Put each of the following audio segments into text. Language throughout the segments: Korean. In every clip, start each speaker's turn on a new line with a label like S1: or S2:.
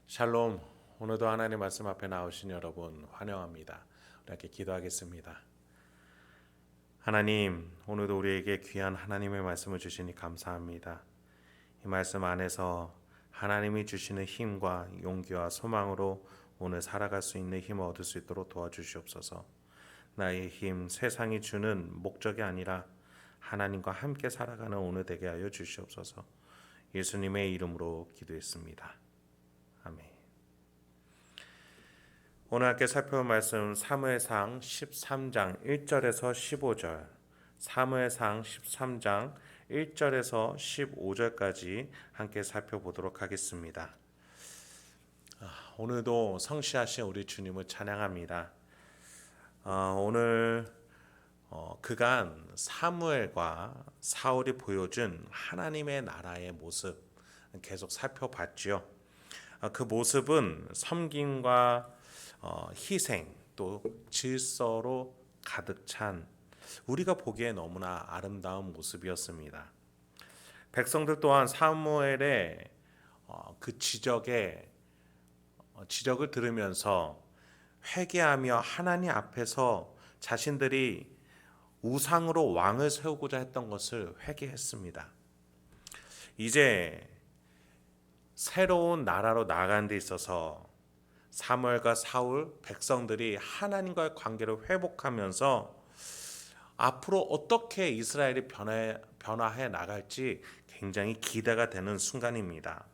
S1: 샬롬. 오늘도 하나님 말씀 앞에 나오신 여러분 환영합니다. 우리 함께 기도하겠습니다. 하나님, 오늘도 우리에게 귀한 하나님의 말씀을 주시니 감사합니다. 이 말씀 안에서 하나님이 주시는 힘과 용기와 소망으로 오늘 살아갈 수 있는 힘을 얻을 수 있도록 도와주시옵소서. 나의 힘, 세상이 주는 목적이 아니라 하나님과 함께 살아가는 오늘 되게 하여 주시옵소서. 예수님의 이름으로 기도했습니다. 아멘. 오늘 함께 살펴볼 말씀 사무엘상 13장 1절에서 15절, 사무엘상 13장 1절에서 15절까지 함께 살펴보도록 하겠습니다. 오늘도 성시하신 우리 주님을 찬양합니다. 오늘 그간 사무엘과 사울이 보여준 하나님의 나라의 모습 계속 살펴봤죠. 그 모습은 섬김과 희생 또 질서로 가득 찬 우리가 보기에 너무나 아름다운 모습이었습니다. 백성들 또한 사무엘의 그 지적을 들으면서 회개하며 하나님 앞에서 자신들이 우상으로 왕을 세우고자 했던 것을 회개했습니다. 이제 새로운 나라로 나아가는 데 있어서 사무엘과 사울 백성들이 하나님과의 관계를 회복하면서 앞으로 어떻게 이스라엘이 변화해 나갈지 굉장히 기대가 되는 순간입니다.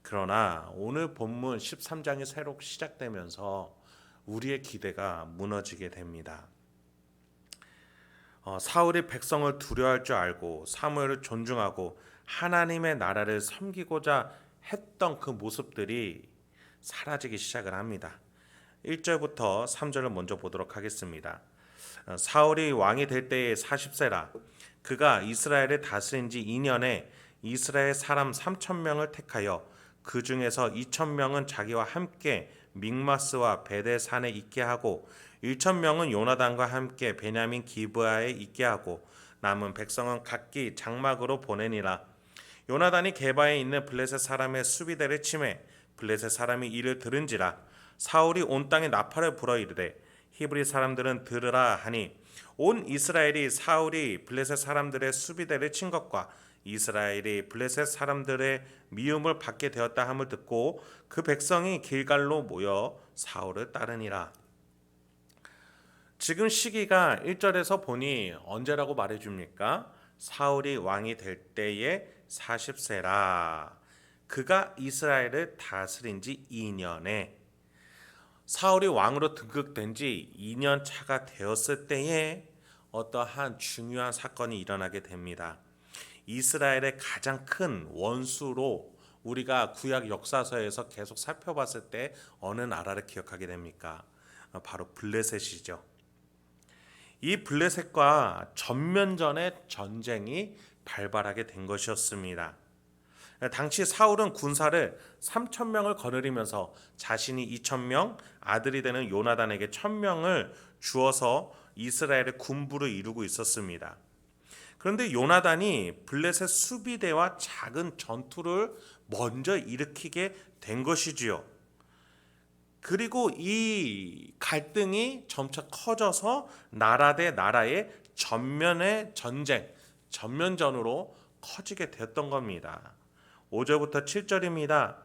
S1: 그러나 오늘 본문 13장이 새로 시작되면서 우리의 기대가 무너지게 됩니다. 사울이 백성을 두려워할 줄 알고 사무엘을 존중하고 하나님의 나라를 섬기고자 했던 그 모습들이 사라지기 시작을 합니다. 1절부터 3절을 먼저 보도록 하겠습니다. 사울이 왕이 될 때에 40세라. 그가 이스라엘을 다스린 지 2년에 이스라엘 사람 3,000명을 택하여 그 중에서 2,000명은 자기와 함께 믹마스와 베델산에 있게 하고 1,000명은 요나단과 함께 베냐민 기브아에 있게 하고 남은 백성은 각기 장막으로 보내니라. 요나단이 게바에 있는 블레셋 사람의 수비대를 치매 블레셋 사람이 이를 들은지라. 사울이 온 땅에 나팔을 불어 이르되 히브리 사람들은 들으라 하니 온 이스라엘이 사울이 블레셋 사람들의 수비대를 친 것과 이스라엘이 블레셋 사람들의 미움을 받게 되었다 함을 듣고 그 백성이 길갈로 모여 사울을 따르니라. 지금 시기가 1절에서 보니 언제라고 말해줍니까? 사울이 왕이 될 때에 40세라. 그가 이스라엘을 다스린 지 2년에 사울이 왕으로 등극된 지 2년 차가 되었을 때에 어떠한 중요한 사건이 일어나게 됩니다. 이스라엘의 가장 큰 원수로 우리가 구약 역사서에서 계속 살펴봤을 때 어느 나라를 기억하게 됩니까? 바로 블레셋이죠. 이 블레셋과 전면전의 전쟁이 발발하게 된 것이었습니다. 당시 사울은 군사를 3,000명을 거느리면서 자신이 2,000명, 아들이 되는 요나단에게 1,000명을 주어서 이스라엘의 군부를 이루고 있었습니다. 그런데 요나단이 블레셋 수비대와 작은 전투를 먼저 일으키게 된 것이지요. 그리고 이 갈등이 점차 커져서 나라 대 나라의 전면의 전쟁, 전면전으로 커지게 됐던 겁니다. 5절부터 7절입니다.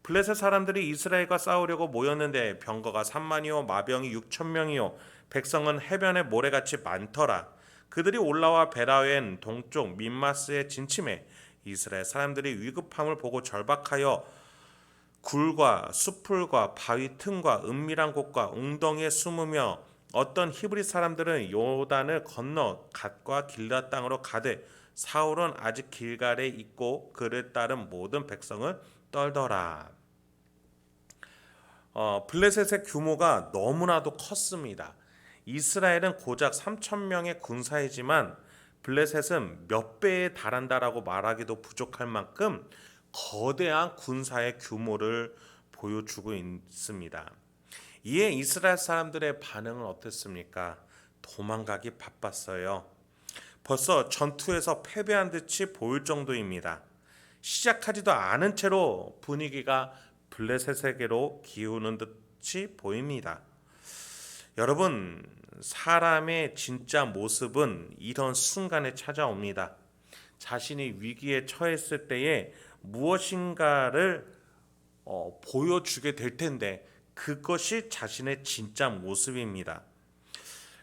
S1: 블레셋 사람들이 이스라엘과 싸우려고 모였는데 병거가 3만이요 마병이 6,000명이요 백성은 해변에 모래같이 많더라. 그들이 올라와 베라웬 동쪽 민마스에 진침해 이스라엘 사람들이 위급함을 보고 절박하여 굴과 수풀과 바위 틈과 은밀한 곳과 웅덩이에 숨으며 어떤 히브리 사람들은 요단을 건너 갓과 길앗 땅으로 가되 사울은 아직 길갈에 있고 그를 따른 모든 백성은 떨더라. 블레셋의 규모가 너무나도 컸습니다. 이스라엘은 고작 3,000명의 군사이지만 블레셋은 몇 배에 달한다라고 말하기도 부족할 만큼 거대한 군사의 규모를 보여주고 있습니다. 이에 이스라엘 사람들의 반응은 어땠습니까? 도망가기 바빴어요. 벌써 전투에서 패배한 듯이 보일 정도입니다. 시작하지도 않은 채로 분위기가 블레셋에게로 기우는 듯이 보입니다. 여러분, 사람의 진짜 모습은 이런 순간에 찾아옵니다. 자신이 위기에 처했을 때에 무엇인가를 보여주게 될 텐데 그것이 자신의 진짜 모습입니다.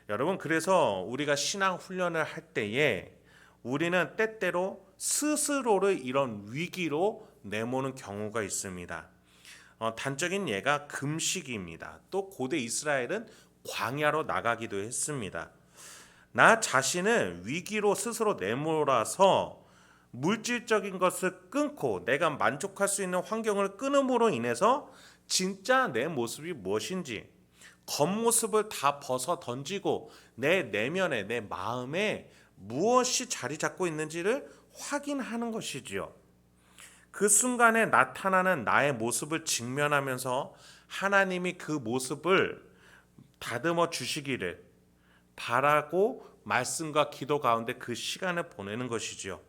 S1: 여러분, 그래서 우리가 신앙 훈련을 할 때에 우리는 때때로 스스로를 이런 위기로 내모는 경우가 있습니다. 단적인 예가 금식입니다. 또 고대 이스라엘은 광야로 나가기도 했습니다. 나 자신을 위기로 스스로 내몰아서 물질적인 것을 끊고 내가 만족할 수 있는 환경을 끊음으로 인해서 진짜 내 모습이 무엇인지 겉모습을 다 벗어 던지고 내 내면에 내 마음에 무엇이 자리 잡고 있는지를 확인하는 것이지요. 그 순간에 나타나는 나의 모습을 직면하면서 하나님이 그 모습을 다듬어 주시기를 바라고 말씀과 기도 가운데 그 시간을 보내는 것이지요.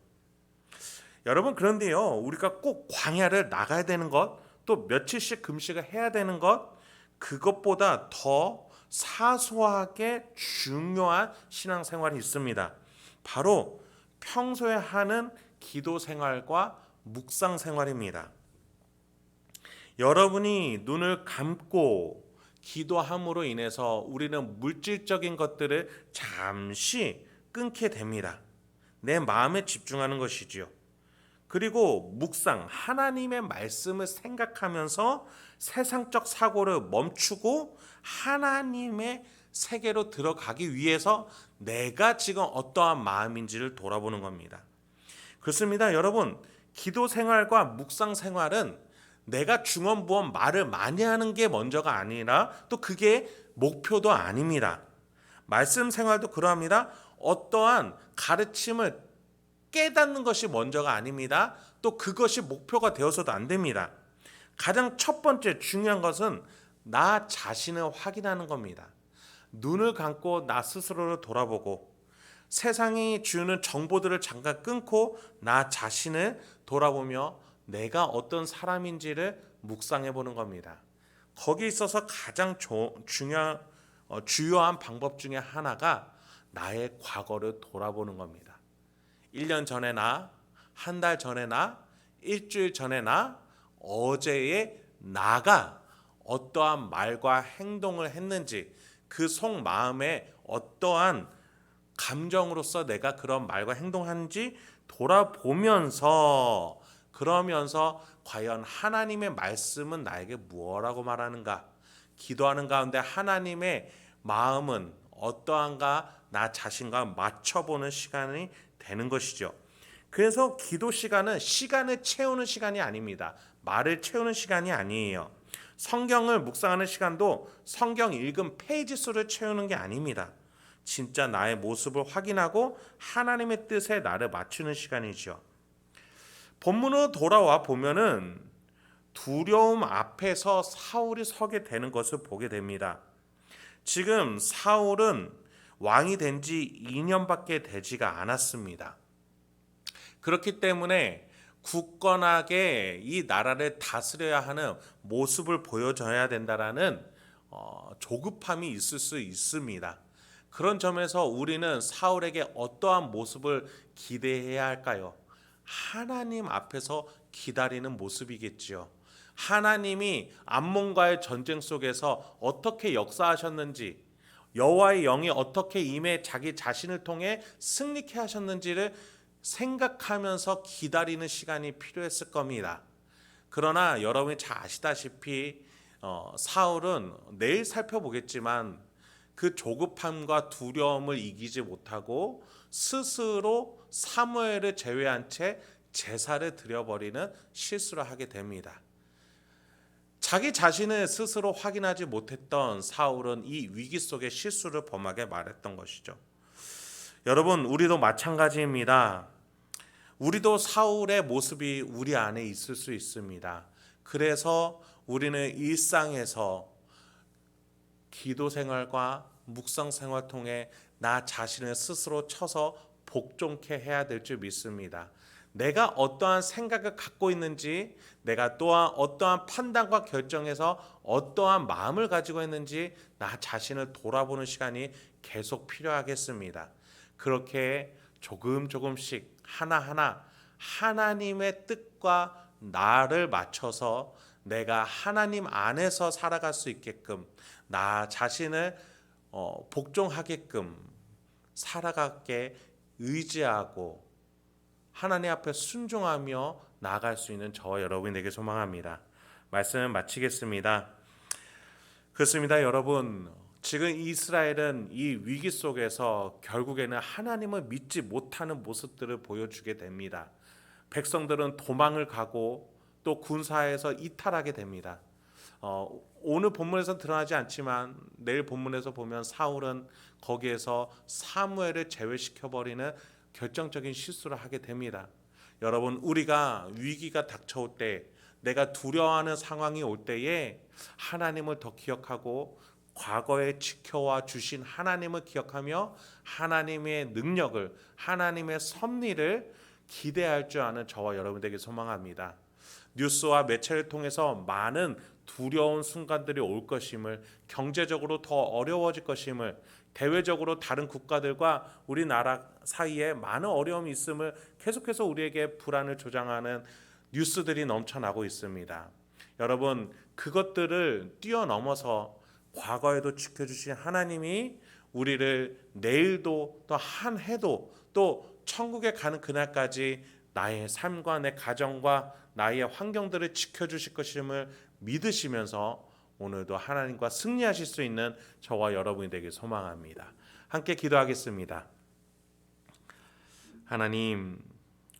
S1: 여러분, 그런데요, 우리가 꼭 광야를 나가야 되는 것, 또 며칠씩 금식을 해야 되는 것, 그것보다 더 사소하게 중요한 신앙생활이 있습니다. 바로 평소에 하는 기도 생활과 묵상 생활입니다. 여러분이 눈을 감고 기도함으로 인해서 우리는 물질적인 것들을 잠시 끊게 됩니다. 내 마음에 집중하는 것이지요. 그리고 묵상, 하나님의 말씀을 생각하면서 세상적 사고를 멈추고 하나님의 세계로 들어가기 위해서 내가 지금 어떠한 마음인지를 돌아보는 겁니다. 그렇습니다. 여러분, 기도 생활과 묵상 생활은 내가 중언부언 말을 많이 하는 게 먼저가 아니라 또 그게 목표도 아닙니다. 말씀 생활도 그러합니다. 어떠한 가르침을 깨닫는 것이 먼저가 아닙니다. 또 그것이 목표가 되어서도 안 됩니다. 가장 첫 번째 중요한 것은 나 자신을 확인하는 겁니다. 눈을 감고 나 스스로를 돌아보고 세상이 주는 정보들을 잠깐 끊고 나 자신을 돌아보며 내가 어떤 사람인지를 묵상해 보는 겁니다. 거기에 있어서 가장 주요한 방법 중에 하나가 나의 과거를 돌아보는 겁니다. 1년 전에 나, 한 달 전에 나, 일주일 전에 나, 어제의 나가 어떠한 말과 행동을 했는지 그 속마음에 어떠한 감정으로서 내가 그런 말과 행동하는지 돌아보면서 그러면서 과연 하나님의 말씀은 나에게 무엇라고 말하는가? 기도하는 가운데 하나님의 마음은 어떠한가? 나 자신과 맞춰보는 시간이 되는 것이죠. 그래서 기도 시간은 시간을 채우는 시간이 아닙니다. 말을 채우는 시간이 아니에요. 성경을 묵상하는 시간도 성경 읽은 페이지 수를 채우는 게 아닙니다. 진짜 나의 모습을 확인하고 하나님의 뜻에 나를 맞추는 시간이죠. 본문으로 돌아와 보면은 두려움 앞에서 사울이 서게 되는 것을 보게 됩니다. 지금 사울은 왕이 된 지 2년밖에 되지가 않았습니다. 그렇기 때문에 굳건하게 이 나라를 다스려야 하는 모습을 보여줘야 된다라는 조급함이 있을 수 있습니다. 그런 점에서 우리는 사울에게 어떠한 모습을 기대해야 할까요? 하나님 앞에서 기다리는 모습이겠지요. 하나님이 암몬과의 전쟁 속에서 어떻게 역사하셨는지, 여호와의 영이 어떻게 임해 자기 자신을 통해 승리케 하셨는지를 생각하면서 기다리는 시간이 필요했을 겁니다. 그러나 여러분이 잘 아시다시피 사울은 내일 살펴보겠지만 그 조급함과 두려움을 이기지 못하고 스스로 사무엘을 제외한 채 제사를 드려버리는 실수를 하게 됩니다. 자기 자신을 스스로 확인하지 못했던 사울은 이 위기 속에 실수를 범하게 말했던 것이죠. 여러분, 우리도 마찬가지입니다. 우리도 사울의 모습이 우리 안에 있을 수 있습니다. 그래서 우리는 일상에서 기도 생활과 묵상 생활 통해 나 자신을 스스로 쳐서 복종케 해야 될 줄 믿습니다. 내가 어떠한 생각을 갖고 있는지, 내가 또한 어떠한 판단과 결정에서 어떠한 마음을 가지고 있는지 나 자신을 돌아보는 시간이 계속 필요하겠습니다. 그렇게 조금씩 하나하나 하나님의 뜻과 나를 맞춰서 내가 하나님 안에서 살아갈 수 있게끔 나 자신을 복종하게끔 살아가게 의지하고 하나님 앞에 순종하며 나아갈 수 있는 저와 여러분이 되길 소망합니다. 말씀 마치겠습니다. 그렇습니다, 여러분. 지금 이스라엘은 이 위기 속에서 결국에는 하나님을 믿지 못하는 모습들을 보여주게 됩니다. 백성들은 도망을 가고 또 군사에서 이탈하게 됩니다. 오늘 본문에서 드러나지 않지만 내일 본문에서 보면 사울은 거기에서 사무엘을 제외시켜버리는 결정적인 실수를 하게 됩니다. 여러분, 우리가 위기가 닥쳐올 때, 내가 두려워하는 상황이 올 때에 하나님을 더 기억하고 과거에 지켜와 주신 하나님을 기억하며 하나님의 능력을, 하나님의 섭리를 기대할 줄 아는 저와 여러분에게 소망합니다. 뉴스와 매체를 통해서 많은 두려운 순간들이 올 것임을, 경제적으로 더 어려워질 것임을, 대외적으로 다른 국가들과 우리나라 사이에 많은 어려움이 있음을 계속해서 우리에게 불안을 조장하는 뉴스들이 넘쳐나고 있습니다. 여러분, 그것들을 뛰어넘어서 과거에도 지켜주신 하나님이 우리를 내일도 또 한 해도 또 천국에 가는 그날까지 나의 삶과 내 가정과 나의 환경들을 지켜주실 것임을 믿으시면서 오늘도 하나님과 승리하실 수 있는 저와 여러분이 되길 소망합니다. 함께 기도하겠습니다. 하나님,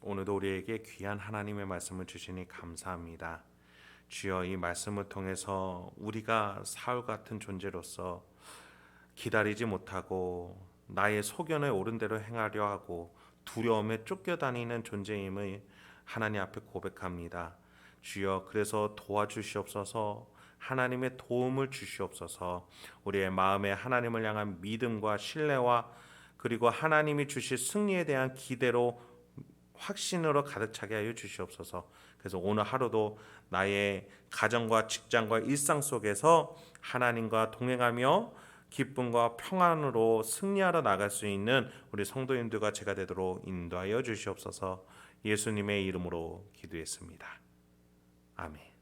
S1: 오늘도 우리에게 귀한 하나님의 말씀을 주시니 감사합니다. 주여, 이 말씀을 통해서 우리가 사울 같은 존재로서 기다리지 못하고 나의 소견에 옳은 대로 행하려 하고 두려움에 쫓겨다니는 존재임을 하나님 앞에 고백합니다. 주여, 그래서 도와주시옵소서. 하나님의 도움을 주시옵소서. 우리의 마음에 하나님을 향한 믿음과 신뢰와 그리고 하나님이 주실 승리에 대한 기대로 확신으로 가득 차게 하여 주시옵소서. 그래서 오늘 하루도 나의 가정과 직장과 일상 속에서 하나님과 동행하며 기쁨과 평안으로 승리하러 나갈 수 있는 우리 성도님들과 제가 되도록 인도하여 주시옵소서. 예수님의 이름으로 기도했습니다. 아멘.